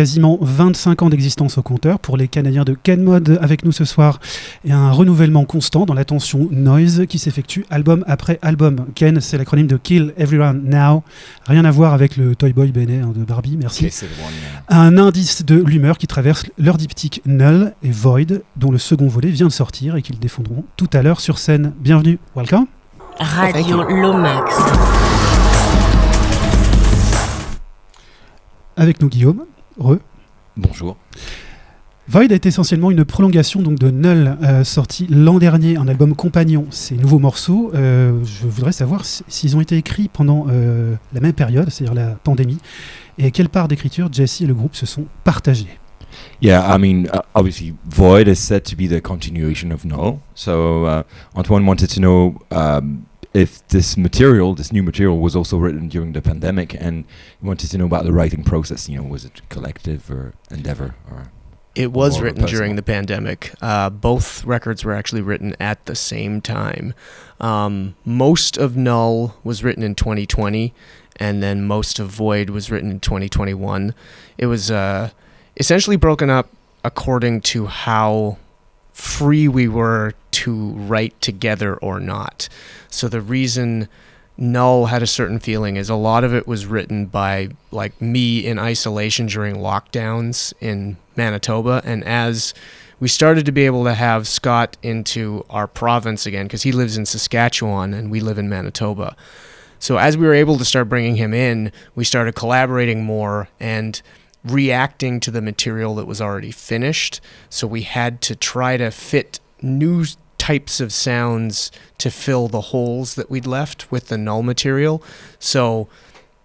quasiment 25 ans d'existence au compteur pour les Canadiens de Ken Mod avec nous ce soir et un renouvellement constant dans l'attention noise qui s'effectue album après album. Ken, c'est l'acronyme de Kill Everyone Now, rien à voir avec le Toy Boy Béné de Barbie, merci. Okay, un indice de l'humeur qui traverse leur diptyque Null et Void dont le second volet vient de sortir et qu'ils défendront tout à l'heure sur scène. Bienvenue, welcome. Radio Lomax. Avec nous Guillaume, Bonjour. Void est essentiellement une prolongation donc, de Null, sorti l'an dernier, un album compagnon. Ces nouveaux morceaux, je voudrais savoir s'ils ont été écrits pendant la même période, c'est-à-dire la pandémie, et quelle part d'écriture Jesse et le groupe se sont partagés. Yeah, I mean, obviously, Void is said to be the continuation of Null. So Antoine wanted to know if this new material, was also written during the pandemic, and he wanted to know about the writing process. You know, was it collective or endeavor or? It was written during the pandemic. Both records were actually written at the same time. Most of Null was written in 2020, and then most of Void was written in 2021. It was essentially broken up according to how free we were to write together or not. So the reason Null had a certain feeling is a lot of it was written by like me in isolation during lockdowns in Manitoba, and as we started to be able to have Scott into our province again, because he lives in Saskatchewan and we live in Manitoba. So as we were able to start bringing him in, we started collaborating more and reacting to the material that was already finished. So we had to try to fit new types of sounds to fill the holes that we'd left with the Null material. So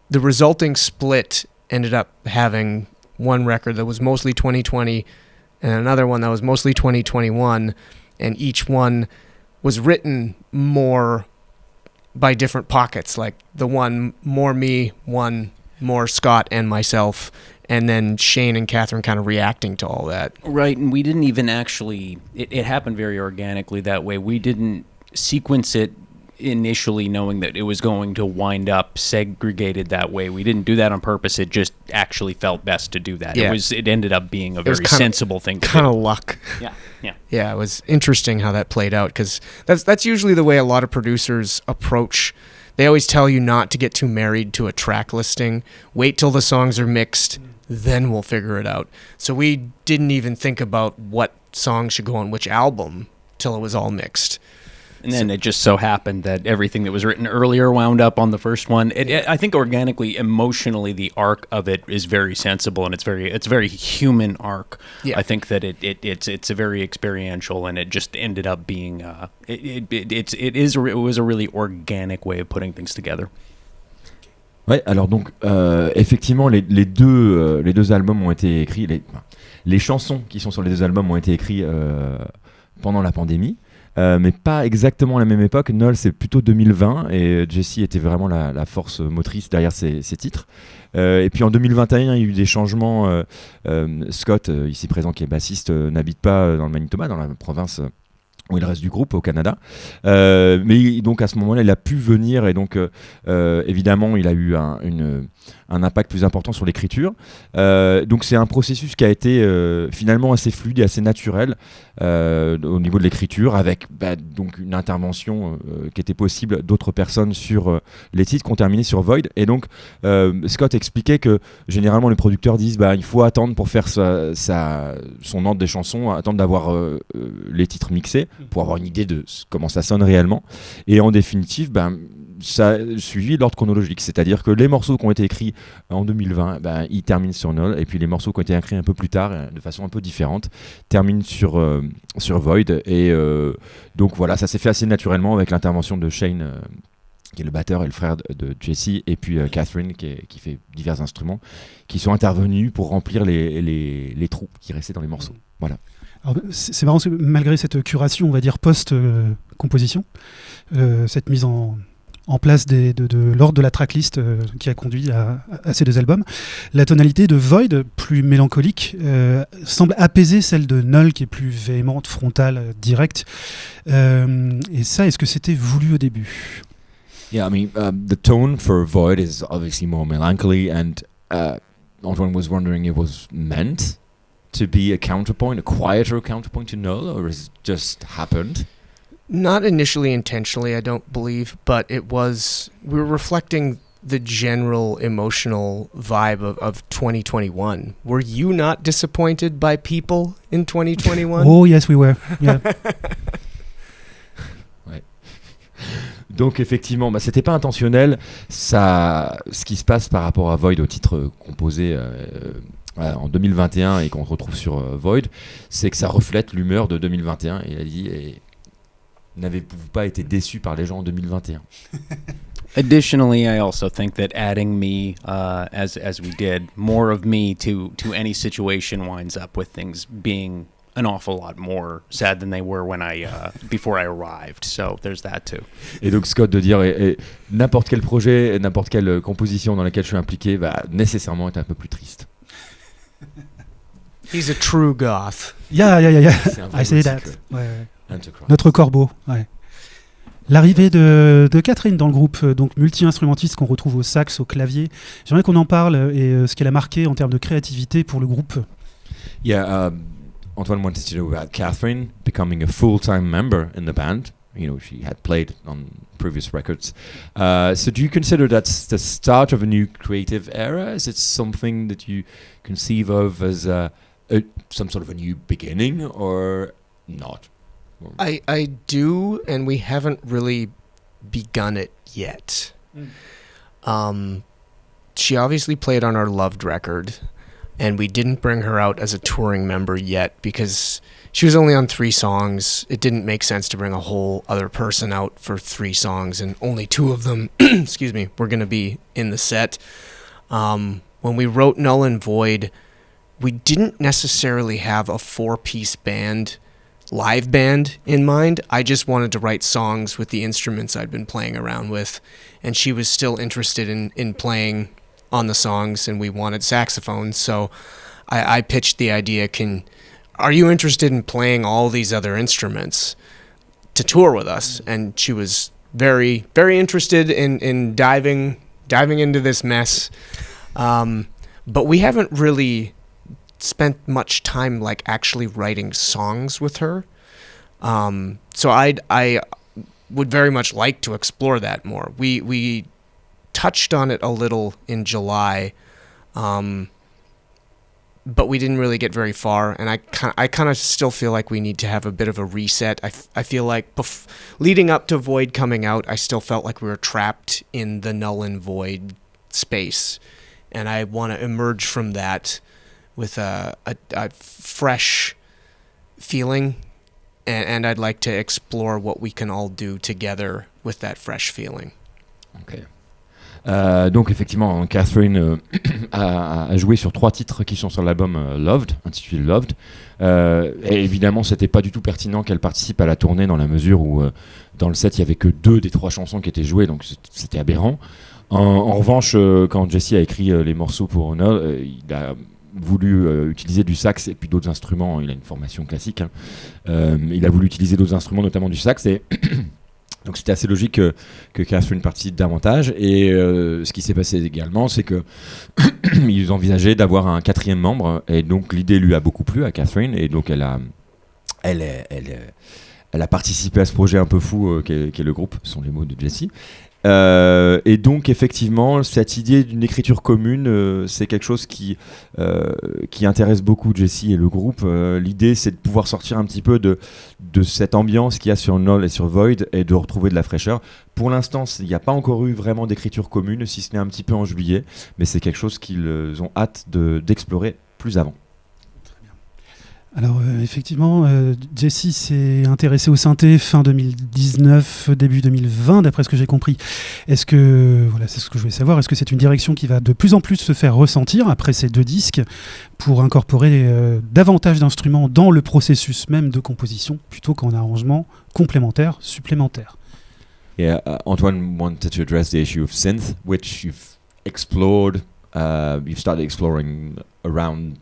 the resulting split ended up having one record that was mostly 2020 and another one that was mostly 2021, and each one was written more by different pockets, like the one more me, one more Scott and myself, and then Shane and Catherine kind of reacting to all that. Right, and we didn't even actually, it happened very organically that way. We didn't sequence it initially knowing that it was going to wind up segregated that way. We didn't do that on purpose. It just actually felt best to do that. Yeah. It ended up being a very sensible thing to do. Kind of luck. Yeah, it was interesting how that played out, because that's usually the way a lot of producers approach. They always tell you not to get too married to a track listing. Wait till the songs are mixed, then we'll figure it out. So we didn't even think about what song should go on which album till it was all mixed. And then it just so happened that everything that was written earlier wound up on the first one. I think organically, emotionally, the arc of it is very sensible, and it's a very human arc. Yeah. I think that it's a very experiential, and it just ended up being it was a really organic way of putting things together. Ouais, alors donc effectivement les deux albums ont été écrits, les chansons qui sont sur les deux albums ont été écrites pendant la pandémie. Mais pas exactement à la même époque. Null, c'est plutôt 2020 et Jesse était vraiment la force motrice derrière ces titres. Et puis en 2021, il y a eu des changements. Scott, ici présent, qui est bassiste, n'habite pas dans le Manitoba, dans la province où il reste du groupe au Canada, mais donc à ce moment-là il a pu venir, et donc évidemment il a eu un impact plus important sur l'écriture, donc c'est un processus qui a été finalement assez fluide et assez naturel au niveau de l'écriture, avec donc une intervention qui était possible d'autres personnes sur les titres qu'on terminait sur Void. Et donc Scott expliquait que généralement les producteurs disent il faut attendre pour faire son ordre des chansons, attendre d'avoir les titres mixés pour avoir une idée de comment ça sonne réellement, et en définitive ça a suivi l'ordre chronologique, c'est-à-dire que les morceaux qui ont été écrits en 2020 ils terminent sur Null, et puis les morceaux qui ont été écrits un peu plus tard de façon un peu différente terminent sur Void, et donc voilà, ça s'est fait assez naturellement avec l'intervention de Shane qui est le batteur et le frère de Jesse, et puis Catherine qui fait divers instruments, qui sont intervenus pour remplir les trous qui restaient dans les morceaux. Voilà. Alors, c'est marrant parce que malgré cette curation, on va dire post-composition, cette mise en place de l'ordre de la tracklist qui a conduit à ces deux albums, la tonalité de Void, plus mélancolique, semble apaiser celle de Null, qui est plus véhémente, frontale, directe. Et ça, est-ce que c'était voulu au début? Yeah, I mean, the tone for Void is obviously more melancholy, and Antoine was wondering, it was meant to be a counterpoint, a quieter counterpoint to null, or has it just happened? Not initially intentionally, I don't believe, but we were reflecting the general emotional vibe of 2021. Were you not disappointed by people in 2021? Oh yes, we were. Yeah. Ouais. Donc effectivement, c'était pas intentionnel. Ça, ce qui se passe par rapport à Void, au titre composé en 2021 et qu'on retrouve sur Void, c'est que ça reflète l'humeur de 2021. Et il a dit, n'avez-vous pas été déçus par les gens en 2021? Additionally, I also think that adding me, as we did, more of me to any situation winds up with things being an awful lot more sad than they were when before I arrived. So there's that too. Et donc Scott de dire, et n'importe quel projet, n'importe quelle composition dans laquelle je suis impliqué va nécessairement être un peu plus triste. He's a true goth. Yeah. C'est un vrai I say gothique, that. ouais. Ouais. Antichrist. Notre corbeau. Ouais. L'arrivée de Catherine dans le groupe, donc multi-instrumentiste qu'on retrouve au sax, au clavier. J'aimerais qu'on en parle et ce qu'elle a marqué en termes de créativité pour le groupe. Yeah, Antoine wanted to know about Catherine becoming a full-time member in the band. You know, she had played on previous records. So do you consider that's the start of a new creative era? Is it something that you conceive of as some sort of a new beginning or not? I do, and we haven't really begun it yet. She obviously played on our Loved record, and we didn't bring her out as a touring member yet because she was only on 3 songs. It didn't make sense to bring a whole other person out for 3 songs, and only 2 of them, excuse me, were going to be in the set. When we wrote Null and Void, we didn't necessarily have a 4-piece band, live band in mind. I just wanted to write songs with the instruments I'd been playing around with, and she was still interested in playing on the songs, and we wanted saxophones, so I pitched the idea, are you interested in playing all these other instruments to tour with us? And she was very, very interested in diving into this mess, but we haven't really spent much time like actually writing songs with her. So I would very much like to explore that more. We touched on it a little in July, but we didn't really get very far, and I kind of still feel like we need to have a bit of a reset. I feel like leading up to Void coming out, I still felt like we were trapped in the Null and Void space, and I want to emerge from that with a fresh feeling, and I'd like to explore what we can all do together with that fresh feeling. Okay. Donc effectivement, Catherine a joué sur 3 titres qui sont sur l'album Loved, intitulé Loved. Et évidemment, c'était pas du tout pertinent qu'elle participe à la tournée dans la mesure où dans le set, il y avait que 2 des 3 chansons qui étaient jouées, donc c'était aberrant. En revanche, quand Jesse a écrit les morceaux pour Null, il a voulu utiliser du sax et puis d'autres instruments. Il a une formation classique. Il a voulu utiliser d'autres instruments, notamment du sax, et donc c'était assez logique que Catherine participe davantage. Et ce qui s'est passé également, c'est que ils envisageaient d'avoir un 4e membre, et donc l'idée lui a beaucoup plu à Catherine, et donc elle a participé à ce projet un peu fou qu'est le groupe, ce sont les mots de Jesse. Et donc effectivement, cette idée d'une écriture commune, c'est quelque chose qui intéresse beaucoup Jesse et le groupe. L'idée, c'est de pouvoir sortir un petit peu de cette ambiance qu'il y a sur Null et sur Void, et de retrouver de la fraîcheur. Pour l'instant, il n'y a pas encore eu vraiment d'écriture commune, si ce n'est un petit peu en juillet, mais c'est quelque chose qu'ils ont hâte d'explorer plus avant. Alors effectivement, Jesse s'est intéressé au synthé fin 2019, début 2020, d'après ce que j'ai compris. Est-ce que, voilà, c'est ce que je voulais savoir, est-ce que c'est une direction qui va de plus en plus se faire ressentir après ces 2 disques pour incorporer davantage d'instruments dans le processus même de composition, plutôt qu'en arrangement complémentaire, supplémentaire? Yeah, Antoine wanted to address the issue of synth, which you've explored. You've started exploring around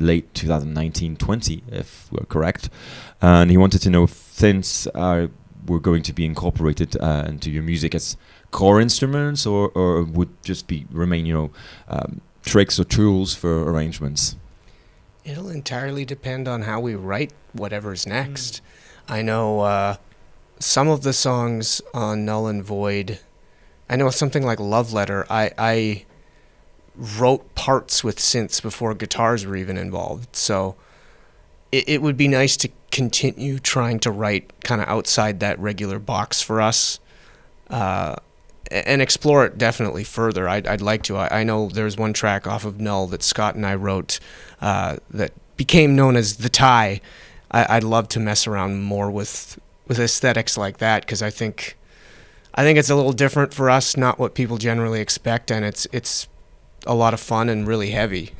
late 2019-20, if we're correct. And he wanted to know if synths were going to be incorporated into your music as core instruments, or would just remain, tricks or tools for arrangements? It'll entirely depend on how we write whatever's next. I know some of the songs on Null and Void, I know something like Love Letter, I wrote parts with synths before guitars were even involved. So it would be nice to continue trying to write kind of outside that regular box for us. And explore it definitely further. I'd like to. I know there's one track off of Null that Scott and I wrote that became known as The Tie. I'd love to mess around more with aesthetics like that, because I think it's a little different for us, not what people generally expect, and it's a lot of fun and really heavy.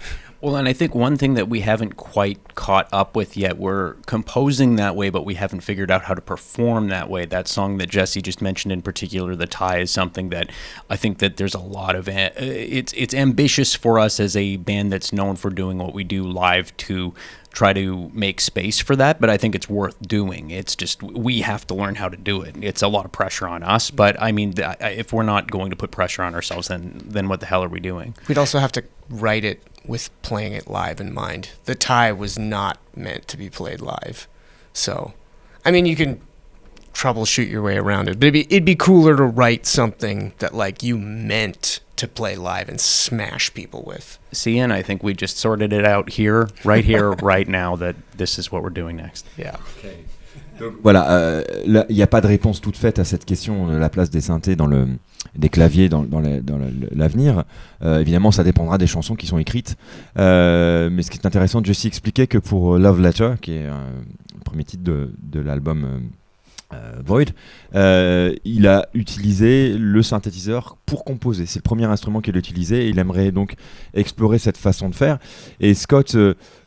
Well, and I think one thing that we haven't quite caught up with yet, we're composing that way, but we haven't figured out how to perform that way. That song that Jesse just mentioned in particular, The Tie, is something that I think that there's a lot of, it's ambitious for us as a band that's known for doing what we do live to try to make space for that, but I think it's worth doing. It's just, we have to learn how to do it. It's a lot of pressure on us, but I mean, if we're not going to put pressure on ourselves, then what the hell are we doing? We'd also have to write it with playing it live in mind. The Tie was not meant to be played live. So, I mean, you can troubleshoot your way around it, but it'd be cooler to write something that like you meant to play live and smash people with. See, and I think we just sorted it out here, right now, that this is what we're doing next. Yeah. Okay. Donc, voilà, il n'y a pas de réponse toute faite à cette question de la place des synthés des claviers dans l'avenir. Évidemment, ça dépendra des chansons qui sont écrites. Mais ce qui est intéressant, Jesse expliquait que pour Love Letter, qui est le premier titre de l'album Void, il a utilisé le synthétiseur pour composer. C'est le premier instrument qu'il a utilisé, et il aimerait donc explorer cette façon de faire. Et Scott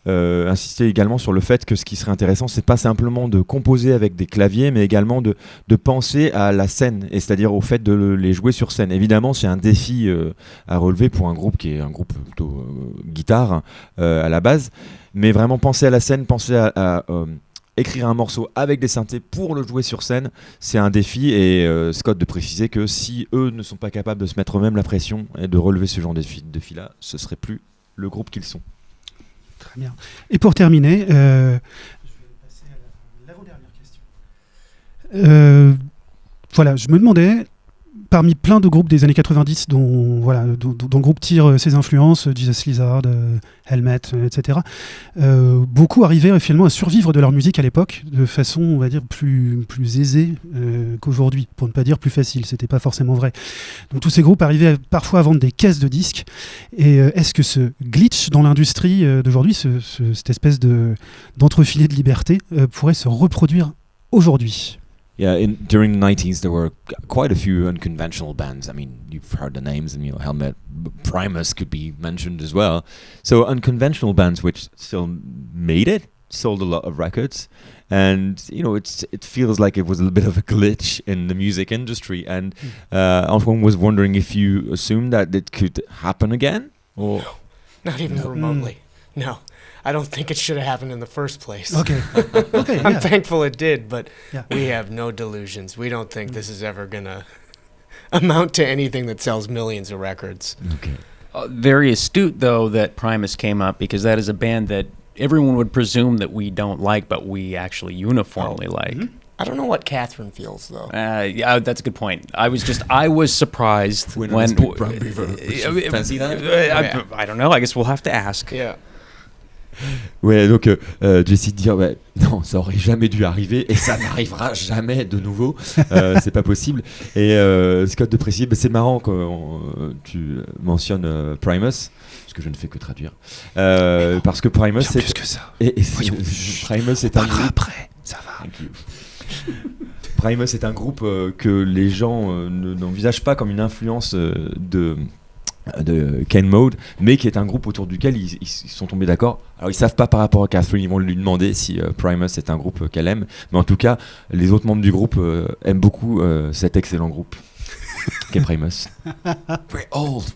insistait également sur le fait que ce qui serait intéressant, c'est pas simplement de composer avec des claviers, mais également de penser à la scène, et c'est-à-dire au fait de les jouer sur scène. Évidemment, c'est un défi à relever pour un groupe qui est un groupe plutôt guitare à la base, mais vraiment penser à la scène, penser à écrire un morceau avec des synthés pour le jouer sur scène, c'est un défi, et Scott de préciser que si eux ne sont pas capables de se mettre eux-mêmes la pression et de relever ce genre de défi-là, ce serait plus le groupe qu'ils sont. Très bien. Et pour terminer, je vais passer à l'avant-dernière question. Voilà, je me demandais, parmi plein de groupes des années 90 dont le groupe tire ses influences, Jesus Lizard, Helmet, etc., beaucoup arrivaient finalement à survivre de leur musique à l'époque de façon, on va dire, plus aisée qu'aujourd'hui, pour ne pas dire plus facile. C'était pas forcément vrai. Donc tous ces groupes arrivaient parfois à vendre des caisses de disques. Et est-ce que ce glitch dans l'industrie d'aujourd'hui, cette espèce d'entrefilet de liberté, pourrait se reproduire aujourd'hui? Yeah, during the 90s, there were quite a few unconventional bands. I mean, you've heard the names, and Helmet, Primus could be mentioned as well. So unconventional bands which still made it, sold a lot of records, and it feels like it was a little bit of a glitch in the music industry. And Antoine was wondering if you assumed that it could happen again, or no, not even remotely. No. I don't think it should have happened in the first place. Okay. I'm thankful it did, but yeah. We have no delusions. We don't think this is ever going to amount to anything that sells millions of records. Okay. Very astute, though, that Primus came up, because that is a band that everyone would presume that we don't like, but we actually uniformly like. Mm-hmm. I don't know what Catherine feels, though. Yeah, that's a good point. I was surprised when fancy that? I don't know. I guess we'll have to ask. Yeah. Ouais, donc Jesse de dire non, ça aurait jamais dû arriver et ça n'arrivera jamais de nouveau, c'est pas possible. Et Scott de préciser, c'est marrant quand tu mentionnes Primus, parce que je ne fais que traduire, parce que Primus c'est plus que ça. Primus est un groupe après, ça va. Primus est un groupe que les gens n'envisagent pas comme une influence de Ken Mode, mais qui est un groupe autour duquel ils sont tombés d'accord. Alors ils savent pas par rapport à Catherine, ils vont lui demander si Primus est un groupe qu'elle aime, mais en tout cas les autres membres du groupe aiment beaucoup cet excellent groupe qu'est Primus. We're old.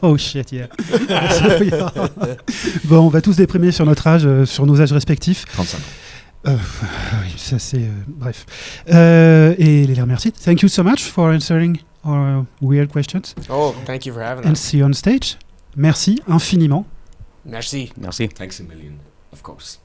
Oh shit, yeah. Bon, on va tous déprimer sur notre âge, sur nos âges respectifs. 35 ans. Oui, ça c'est bref. Et les remercie. Thank you so much for answering or weird questions. Oh, thank you for having And us. see you on stage. Merci infiniment. Merci. Merci. Thanks a million, of course.